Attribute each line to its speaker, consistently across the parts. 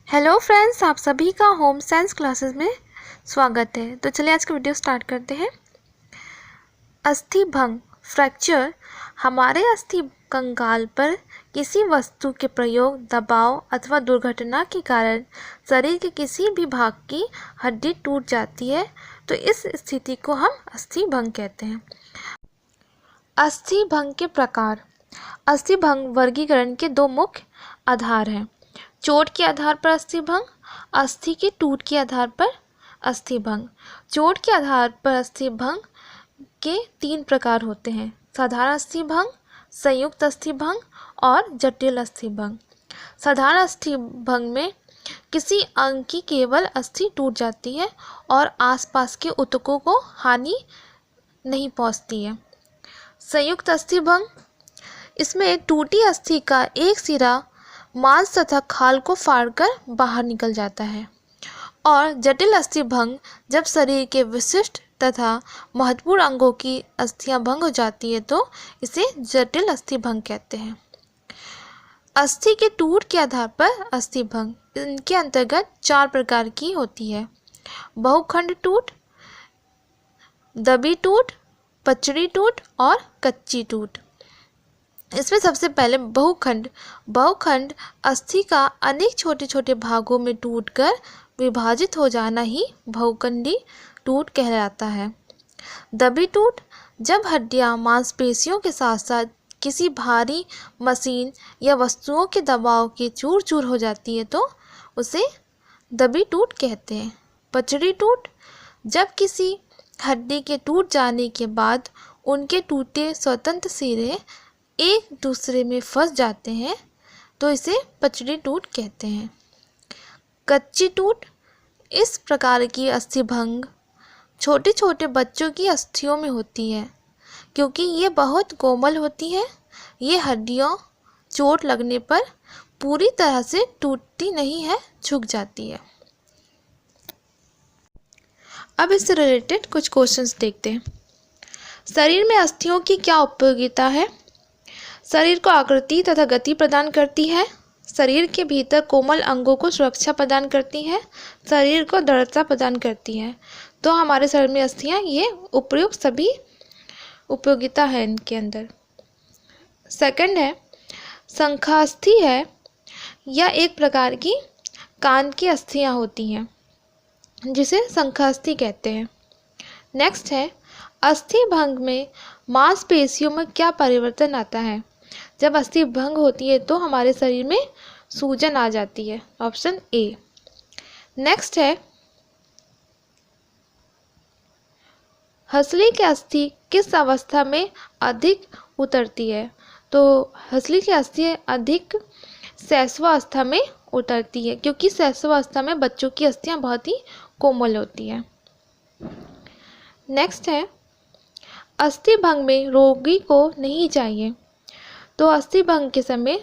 Speaker 1: Hello friends, आप सभी का होम साइंस क्लासेस में स्वागत है। तो चलिए आज का वीडियो स्टार्ट करते हैं। अस्थि भंग फ्रैक्चर हमारे अस्थि कंकाल पर किसी वस्तु के प्रयोग, दबाव अथवा दुर्घटना के कारण शरीर के किसी भी भाग की हड्डी टूट जाती है, तो इस स्थिति को हम अस्थि भंग कहते हैं। अस्थि भंग के प्रकार। अस्थि भंग वर्गीकरण के दो मुख्य आधार हैं: चोट के आधार पर अस्थि भंग, अस्थि के टूट के आधार पर अस्थि भंग। चोट के आधार पर अस्थि भंग के तीन प्रकार होते हैं: साधारण अस्थि भंग, संयुक्त अस्थि भंग और जटिल अस्थि भंग। साधारण अस्थि भंग में किसी अंग की केवल अस्थि टूट जाती है और आसपास के ऊतकों को हानि नहीं पहुंचती है। संयुक्त अस्थि भंग, इसमें टूटी अस्थि का एक सिरा मांस तथा खाल को फाड़कर बाहर निकल जाता है। और जटिल अस्थि भंग, जब शरीर के विशिष्ट तथा महत्वपूर्ण अंगों की अस्थियां भंग हो जाती है तो इसे जटिल अस्थि भंग कहते हैं। अस्थि के टूट के आधार पर अस्थि भंग, इनके अंतर्गत चार प्रकार की होती है: बहुखंड टूट, दबी टूट, पचड़ी टूट और कच्ची टूट। इसमें सबसे पहले बहुखंड अस्थि का अनेक छोटे छोटे भागों में टूटकर विभाजित हो जाना ही बहुखंडी टूट कहलाता है। दबी टूट, जब हड्डियां मांसपेशियों के साथ साथ किसी भारी मशीन या वस्तुओं के दबाव के चूर चूर हो जाती है तो उसे दबी टूट कहते हैं। पचड़ी टूट, जब किसी हड्डी के टूट जाने के बाद उनके टूटे स्वतंत्र सिरे एक दूसरे में फंस जाते हैं तो इसे पचड़ी टूट कहते हैं। कच्ची टूट, इस प्रकार की अस्थि भंग छोटे छोटे बच्चों की अस्थियों में होती है। क्योंकि ये बहुत कोमल होती है, ये हड्डियों चोट लगने पर पूरी तरह से टूटती नहीं है, झुक जाती है। अब इससे रिलेटेड कुछ क्वेश्चंस देखते हैं। शरीर में अस्थियों की क्या उपयोगिता है? शरीर को आकृति तथा गति प्रदान करती है, शरीर के भीतर कोमल अंगों को सुरक्षा प्रदान करती है, शरीर को दृढ़ता प्रदान करती है। तो हमारे शरीर में अस्थियां ये उपयुक्त सभी उपयोगिता है इनके अंदर। सेकंड है शंखास्थि है, यह एक प्रकार की कान की अस्थियां होती हैं जिसे शंखास्थि कहते हैं। नेक्स्ट है अस्थि भंग में मांसपेशियों में क्या परिवर्तन आता है? जब अस्थि भंग होती है तो हमारे शरीर में सूजन आ जाती है, ऑप्शन ए। नेक्स्ट है हंसली की अस्थि किस अवस्था में अधिक उतरती है? तो हंसली की अस्थि अधिक शैशवावस्था में उतरती है, क्योंकि शैशवावस्था में बच्चों की अस्थियां बहुत ही कोमल होती है। नेक्स्ट है अस्थि भंग में रोगी को नहीं चाहिए, तो अस्थि भंग के समय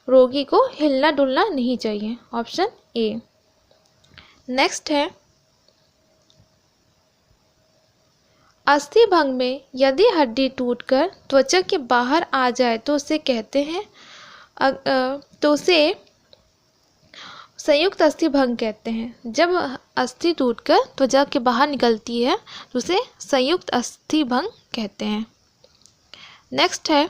Speaker 1: रोगी को हिलना डुलना नहीं चाहिए, ऑप्शन ए। नेक्स्ट है अस्थि भंग में यदि हड्डी टूटकर त्वचा के बाहर आ जाए तो उसे कहते हैं तो उसे संयुक्त अस्थि भंग कहते हैं। जब अस्थि टूटकर त्वचा के बाहर निकलती है तो उसे संयुक्त अस्थि भंग कहते हैं। नेक्स्ट है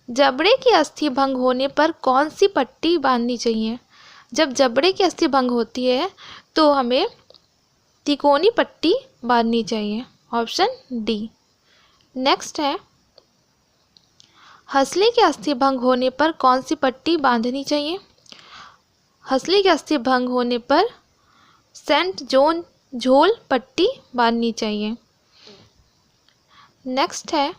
Speaker 1: जबड़े की अस्थि भंग होने पर कौन सी पट्टी बांधनी चाहिए? जब जबड़े की अस्थि भंग होती है तो हमें तिकोनी पट्टी बांधनी चाहिए, ऑप्शन डी। नेक्स्ट है हंसली की अस्थि भंग होने पर कौन सी पट्टी बांधनी चाहिए? हंसली की अस्थि भंग होने पर सेंट जॉन झोल पट्टी बांधनी चाहिए। नेक्स्ट है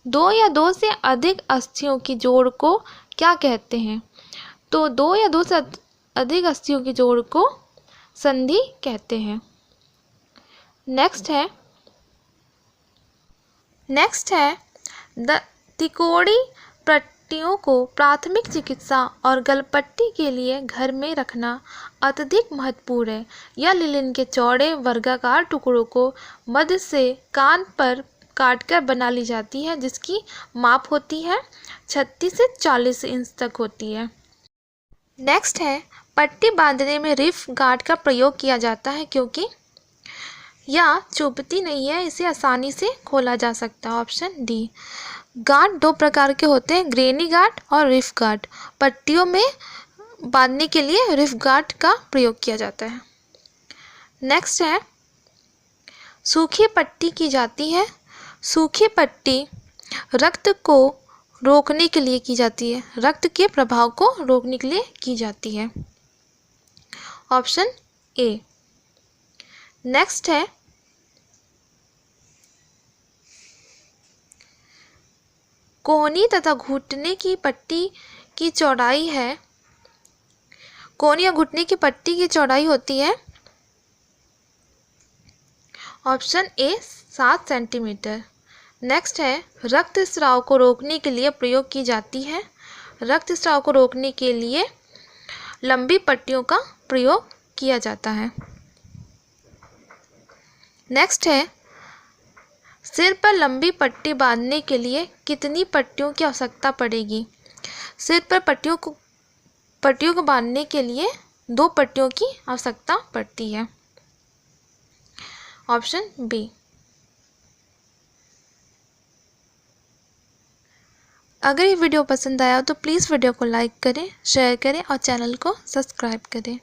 Speaker 1: दो या दो से अधिक अस्थियों की जोड़ को क्या कहते हैं? तो दो या दो से अधिक अस्थियों की जोड़ को संधि कहते हैं। नेक्स्ट है तिकोनी पट्टियों को प्राथमिक चिकित्सा और गलपट्टी के लिए घर में रखना अत्यधिक महत्वपूर्ण है। यह लिनन के चौड़े वर्गाकार टुकड़ों को मध्य से कान पर काटकर बना ली जाती है, जिसकी माप होती है 36 से 40 इंच तक होती है। नेक्स्ट है, पट्टी बांधने में रिफ गार्ड का प्रयोग किया जाता है क्योंकि यह चुभती नहीं है, इसे आसानी से खोला जा सकता है। Option D. गार्ड दो प्रकार के होते हैं, ग्रेनी गार्ड और रिफ गार्ड। पट्टियों में बांधने के लिए रिफ गार्ड का प्रयोग किया जाता है। नेक्स्ट है, सूखी पट्टी की जाती है। सूखी पट्टी रक्त को रोकने के लिए की जाती है, रक्त के प्रभाव को रोकने के लिए की जाती है। Option A. नेक्स्ट है, कोहनी तथा घुटने की पट्टी की चौड़ाई है, कोहनी या घुटने की पट्टी की चौड़ाई होती है ऑप्शन ए 7 सेंटीमीटर। नेक्स्ट है, रक्त स्राव को रोकने के लिए प्रयोग की जाती है। रक्त स्राव को रोकने के लिए लंबी पट्टियों का प्रयोग किया जाता है। नेक्स्ट है, सिर पर लंबी पट्टी बांधने के लिए कितनी पट्टियों की आवश्यकता पड़ेगी? सिर पर पट्टियों को बांधने के लिए 2 पट्टियों की आवश्यकता पड़ती है। Option B. अगर ये वीडियो पसंद आया हो तो प्लीज़ वीडियो को लाइक करें, शेयर करें और चैनल को सब्सक्राइब करें।